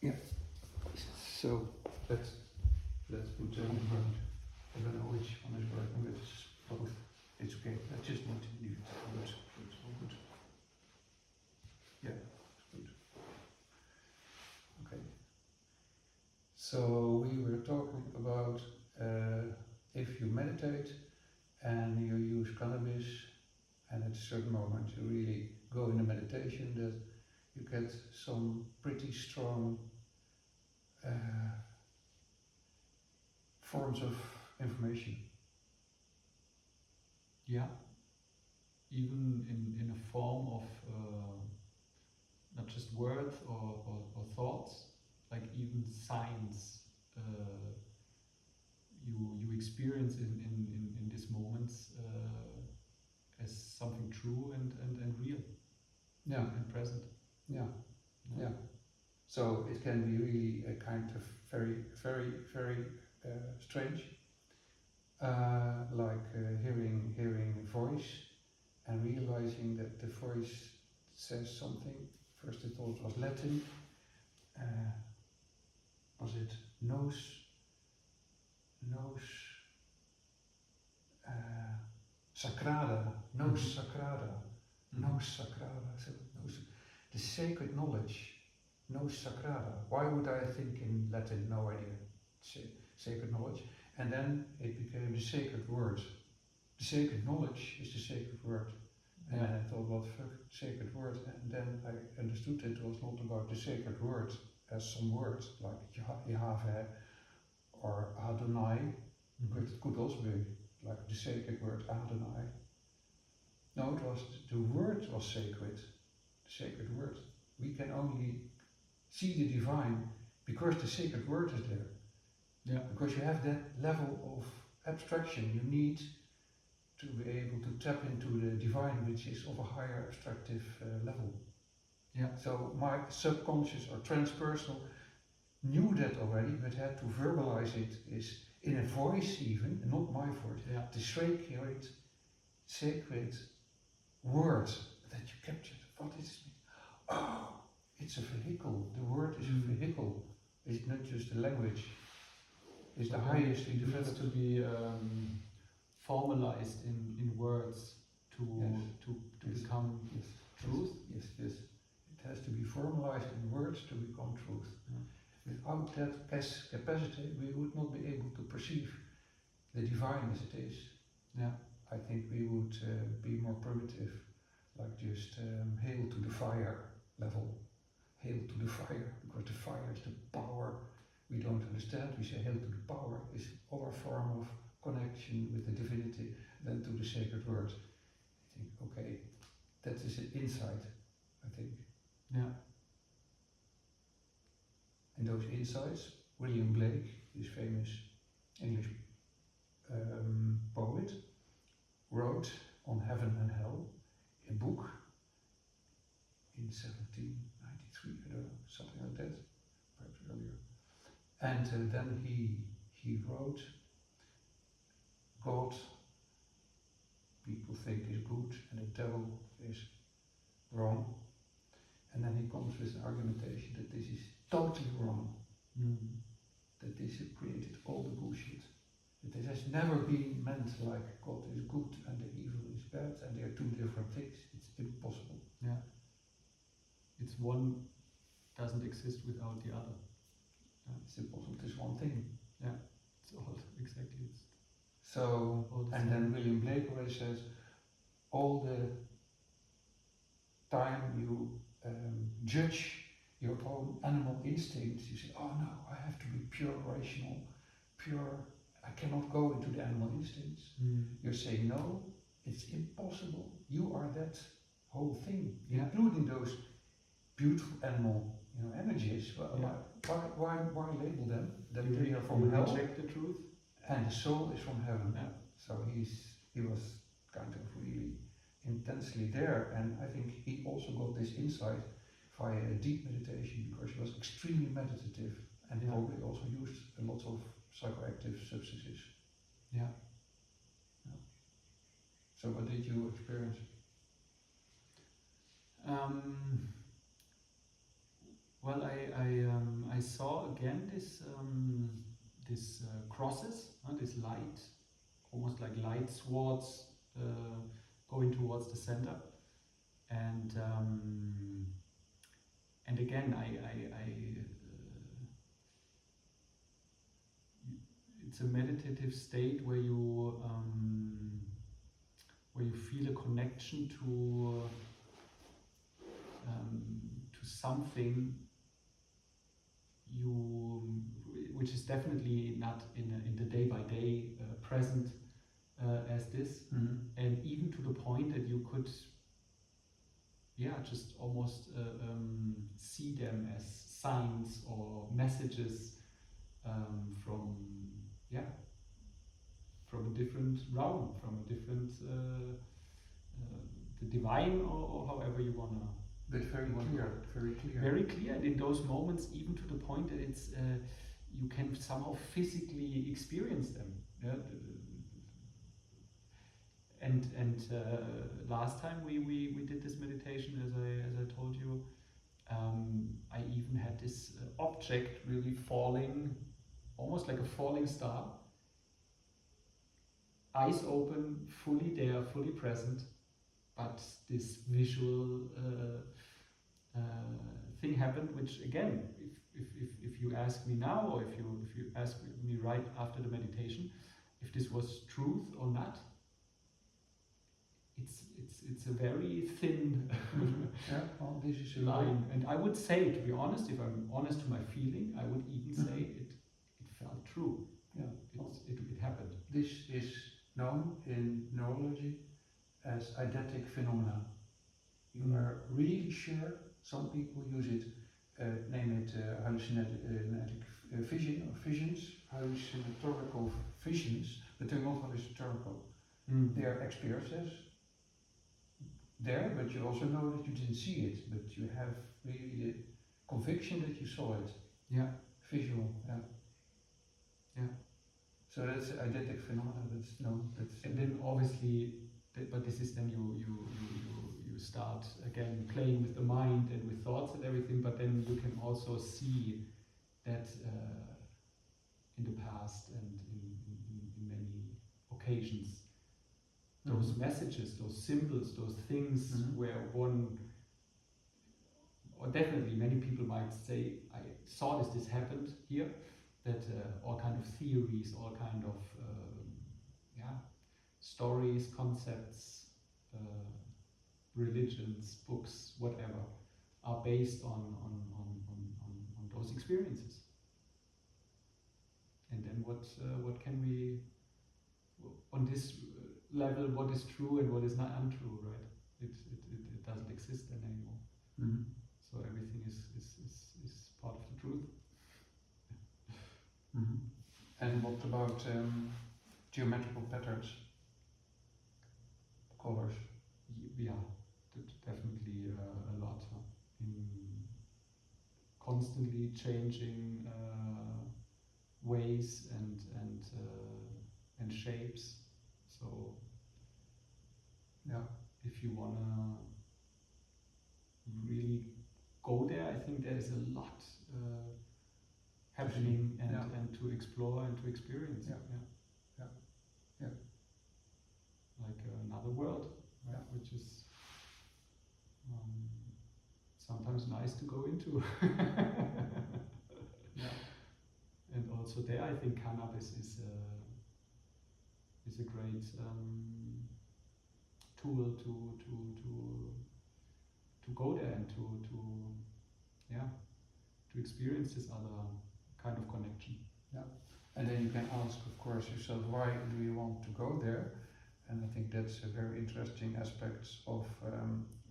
Yeah. So let's put them in front. I don't know which one is working with both. It's okay. I just need to leave it. Good. All good. Yeah, it's good. Okay. So we were talking about if you meditate and you use cannabis, and at a certain moment you really go in a meditation, that you get some pretty strong forms of information. Yeah, even in a form of not just words or thoughts, like even signs you experience in these moments as something true and real. Yeah. And present. Yeah. Yeah. So it can be really a kind of very strange, like hearing a voice and realizing that the voice says something. First I thought it was Latin. Was it nos sacrada, nos sacrada, nos sacrada, so nos, the sacred knowledge, nos sacrada. Why would I think in Latin? No idea. Sacred knowledge. And then it became the sacred word. The sacred knowledge is the sacred word. And then I thought, what the fuck, sacred word? And then I understood it was not about the sacred word as some words like Yahweh or Adonai, but it could also be like the sacred word Adonai. No, it was the word was sacred, the sacred word. We can only see the divine because the sacred word is there. Yeah. Because you have that level of abstraction you need to be able to tap into the divine, which is of a higher abstractive level. Yeah. So my subconscious or transpersonal knew that already, but had to verbalize it is in a voice even, not my voice, the sacred word that you captured. What is it? Oh, it's a vehicle. The word is a vehicle. It's not just a language. It's the highest. It needs to be formalized in words to become truth. Yes. It has to be formalized in words to become truth. Without that capacity, we would not be able to perceive the divine as it is. Yeah. I think we would be more primitive, like just hail to the fire level. Hail to the fire, because the fire is the power we don't understand. We say hail to the power is other form of connection with the divinity than to the sacred word. I think, okay, that is an insight, I think. Yeah. And those insights, William Blake, this famous English poet, wrote on heaven and hell, a book in 1793, I don't know, something like that, perhaps earlier. And then he wrote, God, people think is good, and the devil is wrong. And then he comes with an argumentation that this is totally wrong. That this created all the bullshit. That this has never been meant like God is good and the evil is bad, and they are two different things. It's impossible. Yeah. It's one doesn't exist without the other. It's impossible. It is one thing. Yeah. It's all exactly. It's so, and then William Blake already says, all the time you judge your own animal instincts, you say, oh no, I have to be pure rational, pure, I cannot go into the animal instincts. You're saying, no, it's impossible. You are that whole thing, including those beautiful animal energies. Why label them? That they are from hell. Reject the truth. And the soul is from heaven. Yeah. So he was kind of really intensely there, and I think he also got this insight via a deep meditation, because he was extremely meditative and probably also used a lot of psychoactive substances. Yeah. So what did you experience? Well, I saw again this crosses, this light, almost like light swords going towards the center, and again it's a meditative state where you feel a connection to something which is definitely not in the day by day present as this, and even to the point that you could just almost see them as signs or messages from from a different realm, from a different the divine, or however you wanna. But very clear, very clear. Very clear, and in those moments, even to the point that it's you can somehow physically experience them. Yeah? And last time we did this meditation, as I told you, I even had this object really falling, almost like a falling star. Eyes open, fully there, fully present, but this visual thing happened, which again, if you ask me now, or if you ask me right after the meditation, if this was truth or not, it's a very thin this is line. And I would say, to be honest, if I'm honest to my feeling, I would even say it felt true. Yeah, it happened. This is known in neurology as eidetic phenomena. You are really sure. Some people use it, name it hallucinogenic vision or visions, hallucinatorical visions, but they're not hallucinatorical. They are experiences there, but you also know that you didn't see it, but you have really the conviction that you saw it. Yeah. Visual, yeah. Yeah. So that's eidetic phenomena. That's known. And then obviously, but this is then you start again playing with the mind and with thoughts and everything, but then you can also see that in the past and in many occasions, those messages, those symbols, those things where one, or definitely many people might say, I saw this happened here, that all kind of theories, all kind of stories, concepts, religions, books, whatever, are based on those experiences. And then what can we, on this level, what is true and what is not untrue, right? It doesn't exist then anymore. So everything is part of the truth. And what about geometrical patterns, colors? Yeah, definitely a lot. In constantly changing ways and shapes. So if you wanna really go there, I think there is a lot happening and to explore and to experience. Like another world, right? Which is sometimes nice to go into. And also there, I think cannabis is a great tool to go there and to experience this other kind of connection. And then you can ask, of course, yourself, why do you want to go there? And I think that's a very interesting aspect of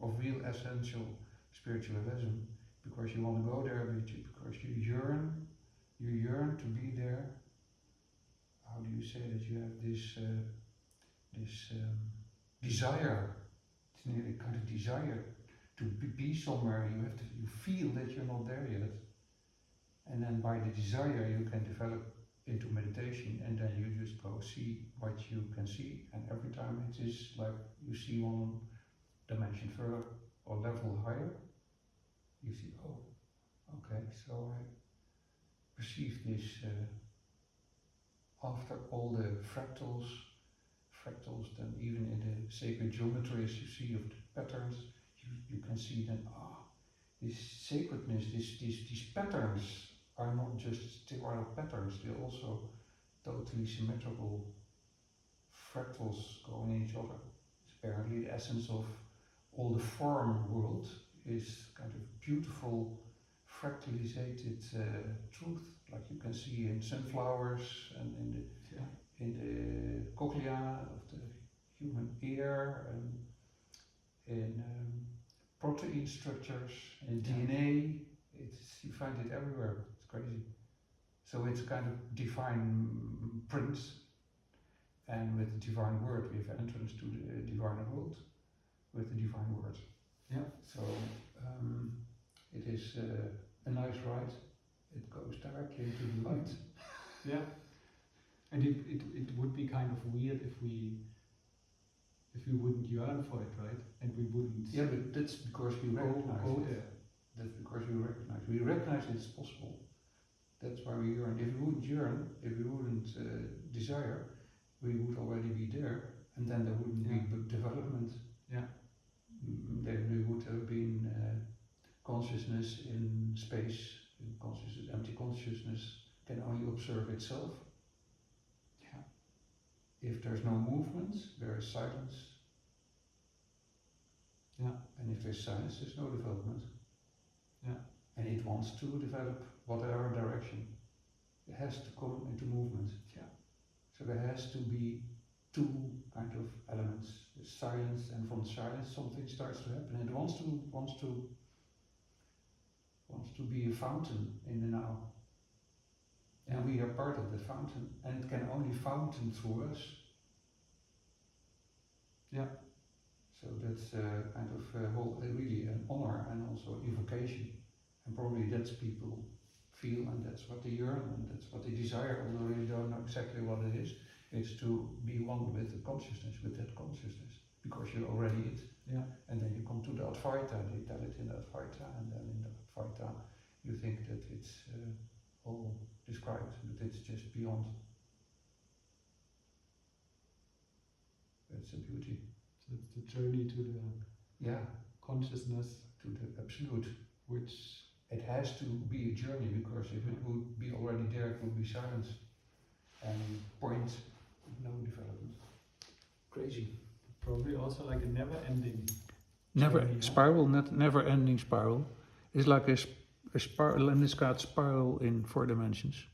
real essential spiritualism, because you want to go there because you yearn to be there. How do you say that? You have this desire. It's nearly kind of desire to be somewhere. You feel that you're not there yet, and then by the desire you can develop into meditation, and then you just go see what you can see, and every time it is like you see one dimension further or level higher, you see, oh Okay, so I perceive this after all the fractals, then even in the sacred geometries you see of the patterns, you can see that this sacredness, these patterns are not just sterile patterns, they're also totally symmetrical fractals going in each other. Apparently the essence of all the form world is kind of beautiful fractalizated truth, like you can see in sunflowers and in the cochlea of the human ear, and in protein structures, in DNA. You find it everywhere. It's crazy. So it's kind of divine print, and with the divine word we have entrance to the divine world with the divine word. Yeah. So it is a nice ride. It goes directly into the light. Yeah. And it would be kind of weird if we wouldn't yearn for it, right? And we wouldn't. Yeah, but that's because we recognize go it. there. That's because we recognize it's possible. That's why we yearn. If we wouldn't yearn, if we wouldn't desire, we would already be there, and then there wouldn't be development. Yeah. Then we would have been consciousness in space. Consciousness, empty consciousness can only observe itself. Yeah. If there's no movement, there is silence. Yeah. And if there's silence, there's no development. Yeah. And it wants to develop whatever direction. It has to come into movement. Yeah. So there has to be two kind of elements: there's silence, and from silence something starts to happen. It wants to be a fountain in the now. And we are part of the fountain, and it can only fountain through us. Yeah. So that's kind of really an honor and also evocation. And probably that's people feel, and that's what they yearn, and that's what they desire, although they don't know exactly what it is. It's to be one with the consciousness, with that consciousness, because you're already it. Yeah. And then you come to the Advaita, they tell it in the Advaita, and then in the Advaita you think that it's all described, but it's just beyond. That's the beauty. So it's the journey to the consciousness, to the absolute. which it has to be a journey, because if it would be already there, it would be silence and point, no development. Crazy. probably also like a never-ending Never journey, spiral, never-ending spiral. It's like a spiral, and it's got spiral in 4 dimensions.